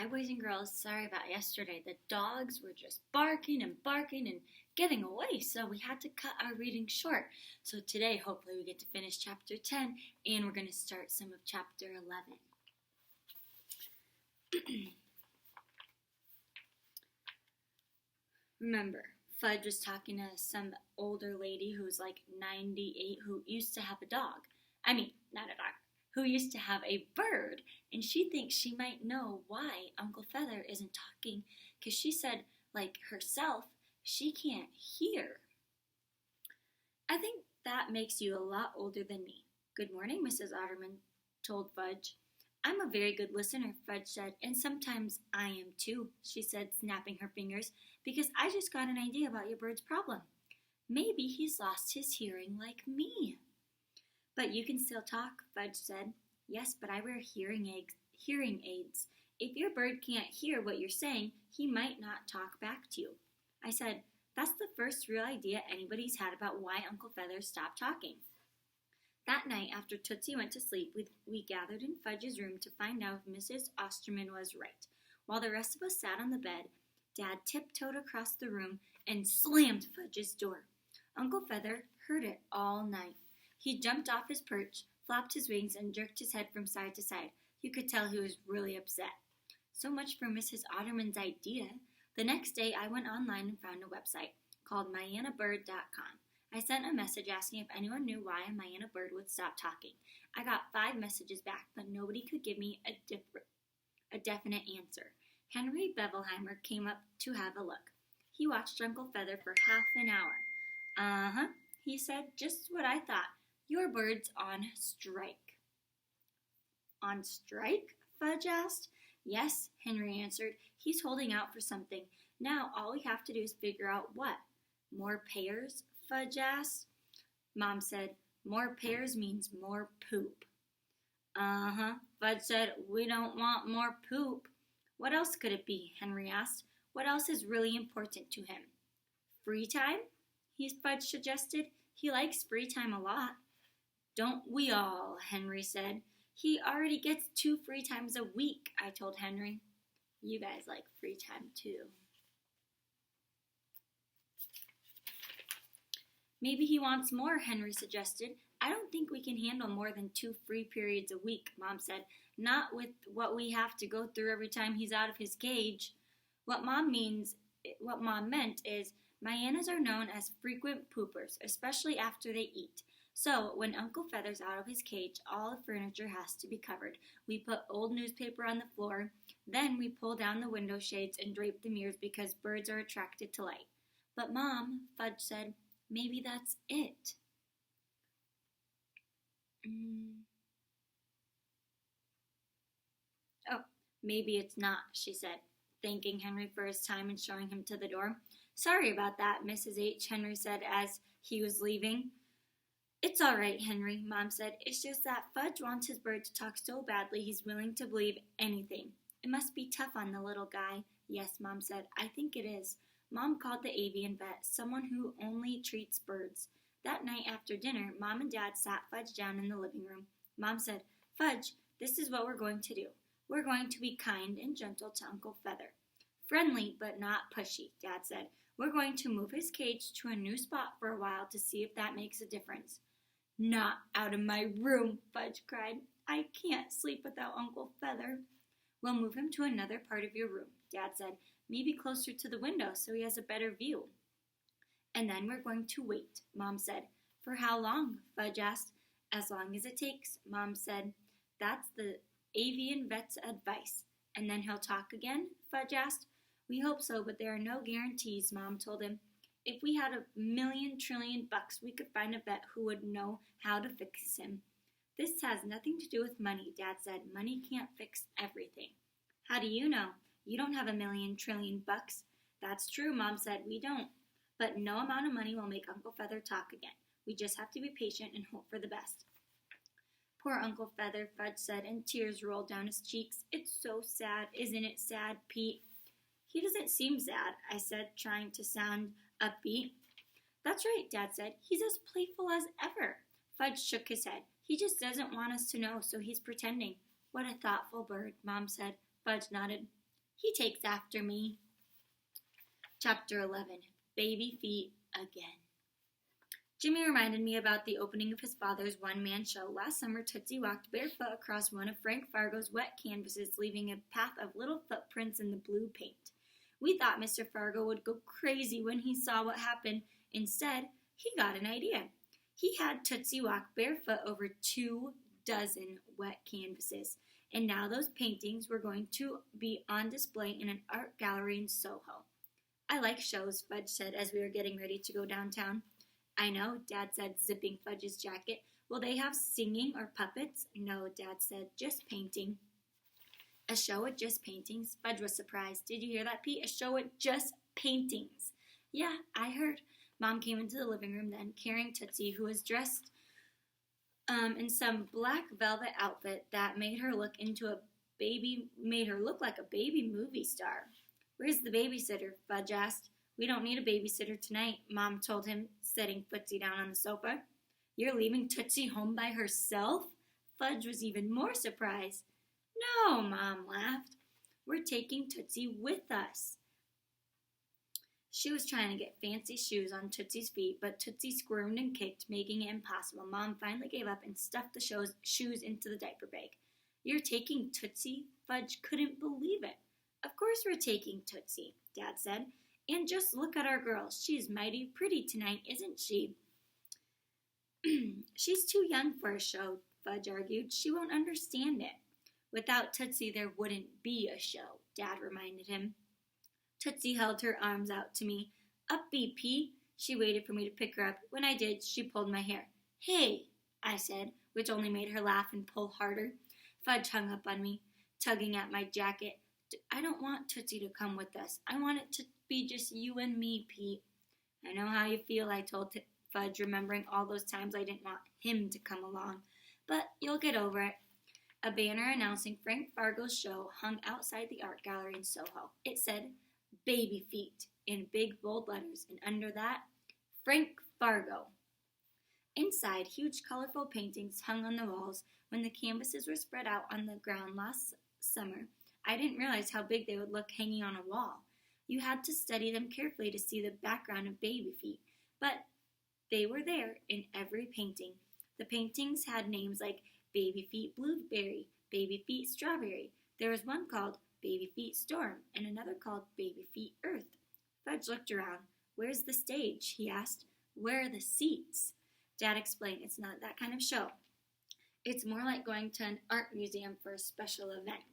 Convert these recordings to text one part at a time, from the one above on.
Hi, boys and girls. Sorry about yesterday. The dogs were just barking and barking and getting away, so we had to cut our reading short. So today, hopefully, we get to finish chapter 10, and we're going to start some of chapter 11. Remember, Fudge was talking to some older lady who's like 98 who used to have a dog. Not a dog. Who used to have a bird, and she thinks she might know why Uncle Feather isn't talking, because she said, like herself, she can't hear. I think that makes you a lot older than me. Good morning, Mrs. Otterman told Fudge. I'm a very good listener, Fudge said, and sometimes I am too, she said, snapping her fingers, because I just got an idea about your bird's problem. Maybe he's lost his hearing like me. But you can still talk, Fudge said. Yes, but I wear hearing aids. If your bird can't hear what you're saying, he might not talk back to you. I said, that's the first real idea anybody's had about why Uncle Feather stopped talking. That night, after Tootsie went to sleep, we gathered in Fudge's room to find out if Mrs. Osterman was right. While the rest of us sat on the bed, Dad tiptoed across the room and slammed Fudge's door. Uncle Feather heard it all night. He jumped off his perch, flapped his wings, and jerked his head from side to side. You could tell he was really upset. So much for Mrs. Otterman's idea. The next day, I went online and found a website called MyAnnaBird.com. I sent a message asking if anyone knew why a Myanna bird would stop talking. I got 5 messages back, but nobody could give me a definite answer. Henry Bevelheimer came up to have a look. He watched Uncle Feather for half an hour. Uh-huh, he said, just what I thought. Your bird's on strike. On strike? Fudge asked. Yes, Henry answered. He's holding out for something. Now all we have to do is figure out what. More pears? Fudge asked. Mom said, more pears means more poop. Uh-huh, Fudge said, we don't want more poop. What else could it be? Henry asked. What else is really important to him? Free time? Fudge suggested. He likes free time a lot. Don't we all? Henry said. He already gets 2 free times a week, I told Henry. You guys like free time too. Maybe he wants more, Henry suggested. I don't think we can handle more than 2 free periods a week, Mom said. Not with what we have to go through every time he's out of his cage. What Mom meant is, Myannas are known as frequent poopers, especially after they eat. So, when Uncle Feather's out of his cage, all the furniture has to be covered. We put old newspaper on the floor, then we pull down the window shades and drape the mirrors because birds are attracted to light. But Mom, Fudge said, maybe that's it. Oh, maybe it's not, she said, thanking Henry for his time and showing him to the door. Sorry about that, Mrs. H., Henry said as he was leaving. It's all right, Henry, Mom said. It's just that Fudge wants his bird to talk so badly he's willing to believe anything. It must be tough on the little guy. Yes, Mom said. I think it is. Mom called the avian vet, someone who only treats birds. That night after dinner, Mom and Dad sat Fudge down in the living room. Mom said, Fudge, this is what we're going to do. We're going to be kind and gentle to Uncle Feather. Friendly, but not pushy, Dad said. We're going to move his cage to a new spot for a while to see if that makes a difference. Not out of my room, Fudge cried. I can't sleep without Uncle Feather. We'll move him to another part of your room, Dad said. Maybe closer to the window so he has a better view. And then we're going to wait, Mom said. For how long? Fudge asked. As long as it takes, Mom said. That's the avian vet's advice. And then he'll talk again? Fudge asked. We hope so, but there are no guarantees, Mom told him. If we had $1,000,000,000,000,000 $1,000,000,000,000 we could find a vet who would know how to fix him. This has nothing to do with money, Dad said. Money can't fix everything. How do you know? You don't have $1,000,000,000,000,000 $1,000,000,000,000. That's true, Mom said. We don't. But no amount of money will make Uncle Feather talk again. We just have to be patient and hope for the best. Poor Uncle Feather, Fudge said, and tears rolled down his cheeks. It's so sad, isn't it sad, Pete? He doesn't seem sad, I said, trying to sound upbeat. That's right, Dad said. He's as playful as ever. Fudge shook his head. He just doesn't want us to know, so he's pretending. What a thoughtful bird, Mom said. Fudge nodded. He takes after me. Chapter 11. Baby Feet Again. Jimmy reminded me about the opening of his father's one-man show. Last summer, Tootsie walked barefoot across one of Frank Fargo's wet canvases, leaving a path of little footprints in the blue paint. We thought Mr. Fargo would go crazy when he saw what happened. Instead, he got an idea. He had Tootsie walk barefoot over 24 wet canvases, and now those paintings were going to be on display in an art gallery in Soho. I like shows, Fudge said as we were getting ready to go downtown. I know, Dad said, zipping Fudge's jacket. Will they have singing or puppets? No, Dad said, just painting. A show with just paintings? Fudge was surprised. Did you hear that, Pete? A show with just paintings. Yeah, I heard. Mom came into the living room then, carrying Tootsie, who was dressed in some black velvet outfit that made her look like a baby movie star. Where's the babysitter? Fudge asked. We don't need a babysitter tonight, Mom told him, setting Footsie down on the sofa. You're leaving Tootsie home by herself? Fudge was even more surprised. No, Mom laughed. We're taking Tootsie with us. She was trying to get fancy shoes on Tootsie's feet, but Tootsie squirmed and kicked, making it impossible. Mom finally gave up and stuffed the shoes into the diaper bag. You're taking Tootsie? Fudge couldn't believe it. Of course we're taking Tootsie, Dad said. And just look at our girl. She's mighty pretty tonight, isn't she? She's too young for a show, Fudge argued. She won't understand it. Without Tootsie, there wouldn't be a show, Dad reminded him. Tootsie held her arms out to me. Up, BP. She waited for me to pick her up. When I did, she pulled my hair. Hey, I said, which only made her laugh and pull harder. Fudge hung up on me, tugging at my jacket. I don't want Tootsie to come with us. I want it to be just you and me, Pete. I know how you feel, I told Fudge, remembering all those times I didn't want him to come along. But you'll get over it. A banner announcing Frank Fargo's show hung outside the art gallery in Soho. It said, Baby Feet, in big bold letters, and under that, Frank Fargo. Inside, huge colorful paintings hung on the walls. When the canvases were spread out on the ground last summer, I didn't realize how big they would look hanging on a wall. You had to study them carefully to see the background of baby feet, but they were there in every painting. The paintings had names like Baby Feet Blueberry, Baby Feet Strawberry. There was one called Baby Feet Storm and another called Baby Feet Earth. Fudge looked around. Where's the stage? He asked. Where are the seats? Dad explained, it's not that kind of show. It's more like going to an art museum for a special event.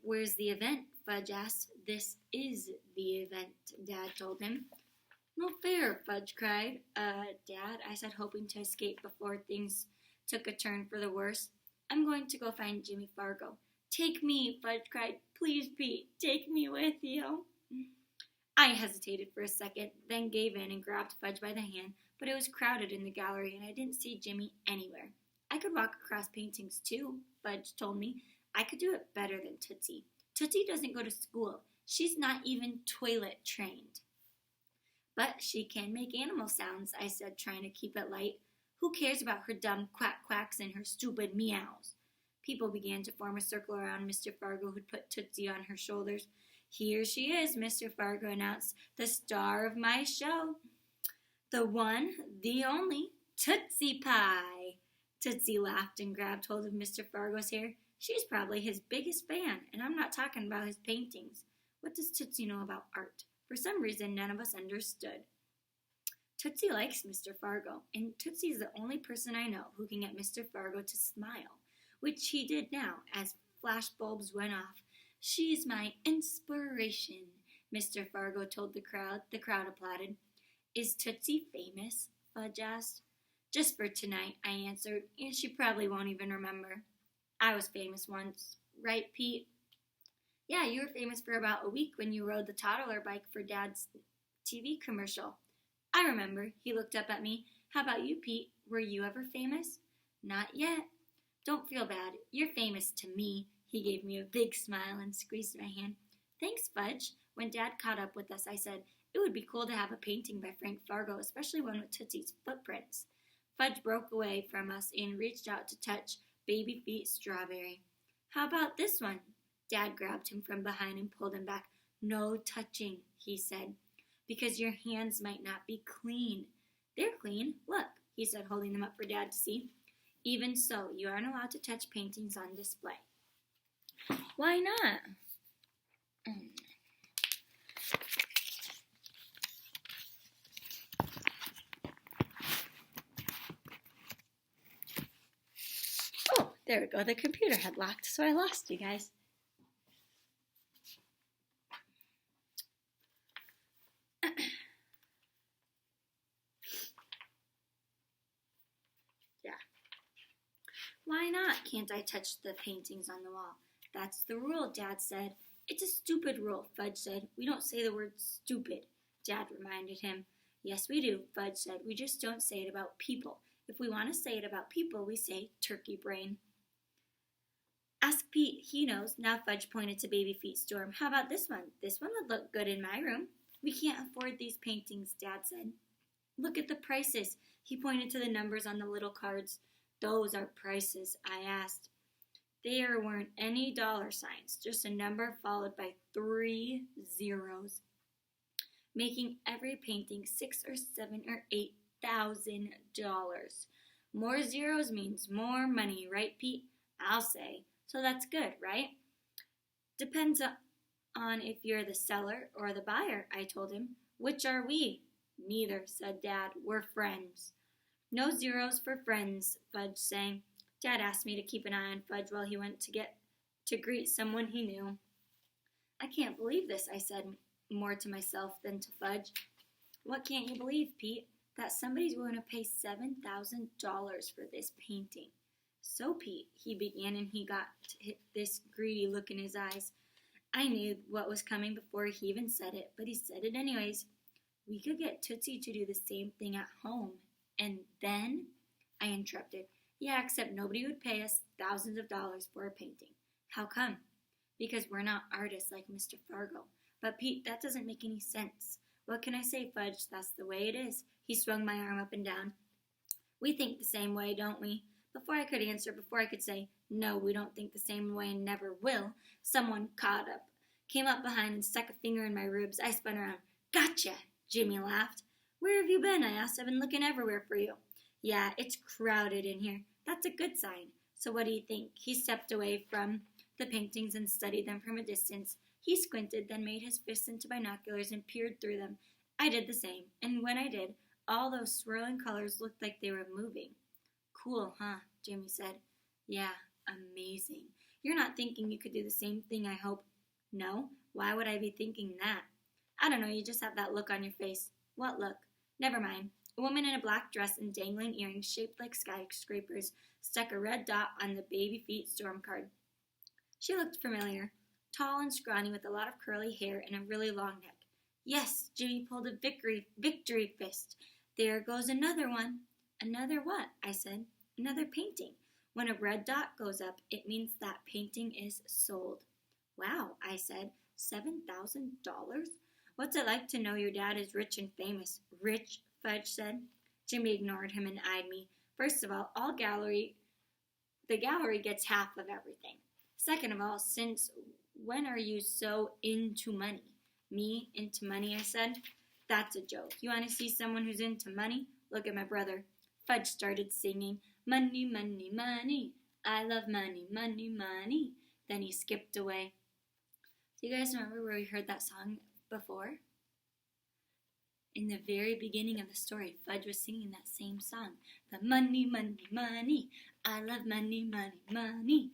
Where's the event? Fudge asked. This is the event, Dad told him. No fair, Fudge cried. Dad, I said, hoping to escape before things took a turn for the worse. I'm going to go find Jimmy Fargo. Take me, Fudge cried. Please, Pete, take me with you. I hesitated for a second, then gave in and grabbed Fudge by the hand, but it was crowded in the gallery and I didn't see Jimmy anywhere. I could walk across paintings too, Fudge told me. I could do it better than Tootsie. Tootsie doesn't go to school. She's not even toilet trained. But she can make animal sounds, I said, trying to keep it light. Who cares about her dumb quacks and her stupid meows? People began to form a circle around Mr. Fargo, who'd put Tootsie on her shoulders. Here she is, Mr. Fargo announced, the star of my show. The one, the only, Tootsie Pie. Tootsie laughed and grabbed hold of Mr. Fargo's hair. She's probably his biggest fan, and I'm not talking about his paintings. What does Tootsie know about art? For some reason, none of us understood. Tootsie likes Mr. Fargo, and Tootsie's the only person I know who can get Mr. Fargo to smile, which he did now as flash bulbs went off. She's my inspiration, Mr. Fargo told the crowd. The crowd applauded. Is Tootsie famous? Fudge asked. Just for tonight, I answered, and she probably won't even remember. I was famous once, right, Pete? Yeah, you were famous for about a week when you rode the toddler bike for Dad's TV commercial. I remember. He looked up at me. How about you, Pete? Were you ever famous? Not yet. Don't feel bad. You're famous to me. He gave me a big smile and squeezed my hand. Thanks, Fudge. When Dad caught up with us, I said, it would be cool to have a painting by Frank Fargo, especially one with Tootsie's footprints. Fudge broke away from us and reached out to touch Baby Feet Strawberry. How about this one? Dad grabbed him from behind and pulled him back. No touching, he said, because your hands might not be clean. They're clean. Look, he said, holding them up for Dad to see. Even so, you aren't allowed to touch paintings on display. Why not? Oh, there we go. The computer had locked, so I lost you guys. Yeah. Why not? Can't I touch the paintings on the wall? That's the rule, Dad said. It's a stupid rule, Fudge said. We don't say the word stupid, Dad reminded him. Yes, we do, Fudge said. We just don't say it about people. If we want to say it about people, we say turkey brain. Ask Pete, he knows. Now Fudge pointed to Baby Feet Storm. How about this one? This one would look good in my room. We can't afford these paintings, Dad said. Look at the prices. He pointed to the numbers on the little cards. Those are prices, I asked. There weren't any dollar signs, just a number followed by 3 zeros, making every painting $6,000 or $7,000 or $8,000. More zeros means more money, right, Pete? I'll say. So that's good, right? Depends on if you're the seller or the buyer, I told him. Which are we? Neither, said Dad. We're friends. No zeros for friends, Fudge sang. Dad asked me to keep an eye on Fudge while he went to greet someone he knew. I can't believe this, I said, more to myself than to Fudge. What can't you believe, Pete? That somebody's willing to pay $7,000 for this painting. So, Pete, he began, and he got this greedy look in his eyes. I knew what was coming before he even said it, but he said it anyways. We could get Tootsie to do the same thing at home. And then, I interrupted, yeah, except nobody would pay us thousands of dollars for a painting. How come? Because we're not artists like Mr. Fargo. But Pete, that doesn't make any sense. What can I say, Fudge? That's the way it is. He swung my arm up and down. We think the same way, don't we? Before I could answer, before I could say, no, we don't think the same way and never will, someone came up behind and stuck a finger in my ribs. I spun around. Gotcha, Jimmy laughed. Where have you been? I asked. I've been looking everywhere for you. Yeah, it's crowded in here. That's a good sign. So what do you think? He stepped away from the paintings and studied them from a distance. He squinted, then made his fists into binoculars and peered through them. I did the same, and when I did, all those swirling colors looked like they were moving. Cool, huh? Jimmy said. Yeah, amazing. You're not thinking you could do the same thing, I hope. No? Why would I be thinking that? I don't know, you just have that look on your face. What look? Never mind. A woman in a black dress and dangling earrings shaped like skyscrapers stuck a red dot on the Baby Feet Storm card. She looked familiar, tall and scrawny with a lot of curly hair and a really long neck. Yes, Jimmy pulled a victory fist. There goes another one. Another what? I said. Another painting. When a red dot goes up, it means that painting is sold. Wow, I said. $7,000? What's it like to know your dad is rich and famous? Rich, Fudge said. Jimmy ignored him and eyed me. First of all, the gallery gets half of everything. Second of all, since when are you so into money? Me, into money, I said. That's a joke. You want to see someone who's into money? Look at my brother. Fudge started singing, money, money, money. I love money, money, money. Then he skipped away. Do you guys remember where we heard that song before? In the very beginning of the story, Fudge was singing that same song. The money, money, money. I love money, money, money.